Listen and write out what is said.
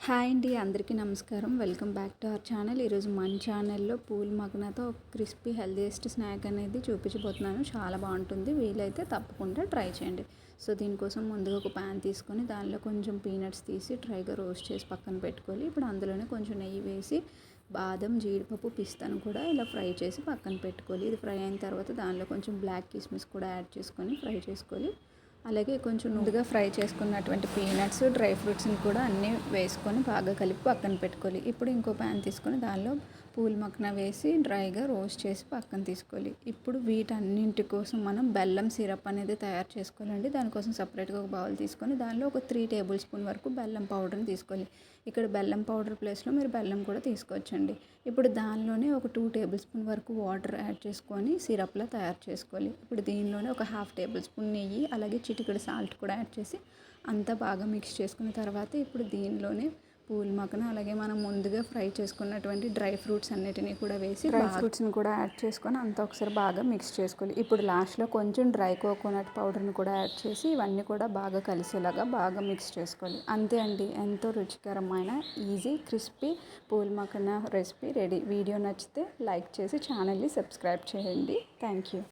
Hi అండి, అందరికీ నమస్కారం. Welcome back to our channel. ఈరోజు మన ఛానల్లో పూల్ మగ్నాతో ఒక క్రిస్పీ హెల్దీయెస్ట్ స్నాక్ అనేది చూపించబోతున్నాను. చాలా బాగుంటుంది. వీలైతే తప్పకుండా ట్రై చేయండి. సో దీనికోసం ముందుగా ఒక ప్యాన్ తీసుకొని దానిలో కొంచెం పీనట్స్ తీసి డ్రైగా రోస్ట్ చేసి పక్కన పెట్టుకోవాలి. ఇప్పుడు అందులోనే కొంచెం నెయ్యి వేసి బాదం, జీడిపప్పు, పిస్తాను కూడా ఇలా ఫ్రై చేసి పక్కన పెట్టుకోవాలి. ఇది ఫ్రై అయిన తర్వాత దానిలో కొంచెం బ్లాక్ కిస్మిస్ కూడా యాడ్ చేసుకొని ఫ్రై చేసుకోవాలి. అలాగే కొంచెం ముందుగా ఫ్రై చేసుకున్నటువంటి పీనట్స్, డ్రై ఫ్రూట్స్ని కూడా అన్నీ వేసుకొని బాగా కలిపి పక్కన పెట్టుకోవాలి. ఇప్పుడు ఇంకో ప్యాన్ తీసుకొని దానిలో పూల్ మక్నా వేసి డ్రైగా రోస్ట్ చేసి పక్కన తీసుకోవాలి. ఇప్పుడు వీటన్నింటి కోసం మనం బెల్లం సిరప్ అనేది తయారు చేసుకోవాలండి. దానికోసం సపరేట్గా ఒక బౌల్ తీసుకొని దానిలో ఒక 3 టేబుల్ స్పూన్ వరకు బెల్లం పౌడర్ని తీసుకోవాలి. ఇక్కడ బెల్లం పౌడర్ ప్లేస్లో మీరు బెల్లం కూడా తీసుకోవచ్చండి. ఇప్పుడు దానిలోనే ఒక 2 టేబుల్ స్పూన్ వరకు వాటర్ యాడ్ చేసుకొని సిరప్లా తయారు చేసుకోవాలి. ఇప్పుడు దీనిలోనే ఒక 1/2 టేబుల్ స్పూన్ నెయ్యి, అలాగే చిటికెడు సాల్ట్ కూడా యాడ్ చేసి అంతా బాగా మిక్స్ చేసుకున్న తర్వాత ఇప్పుడు దీనిలోనే పూల్ మక్నా, అలాగే మనం ముందుగా ఫ్రై చేసుకున్నటువంటి డ్రై ఫ్రూట్స్ అన్నిటినీ కూడా వేసి డ్రై ఫ్రూట్స్ని కూడా యాడ్ చేసుకొని అంతా ఒకసారి బాగా మిక్స్ చేసుకోవాలి. ఇప్పుడు లాస్ట్లో కొంచెం డ్రై కోకోనట్ పౌడర్ని కూడా యాడ్ చేసి ఇవన్నీ కూడా బాగా కలిసేలాగా బాగా మిక్స్ చేసుకోవాలి. అంతే అండి, ఎంతో రుచికరమైన easy crispy pool makhana recipe ready. Video నచ్చితే లైక్ చేసి ఛానల్ని సబ్స్క్రైబ్ చేయండి. Thank you.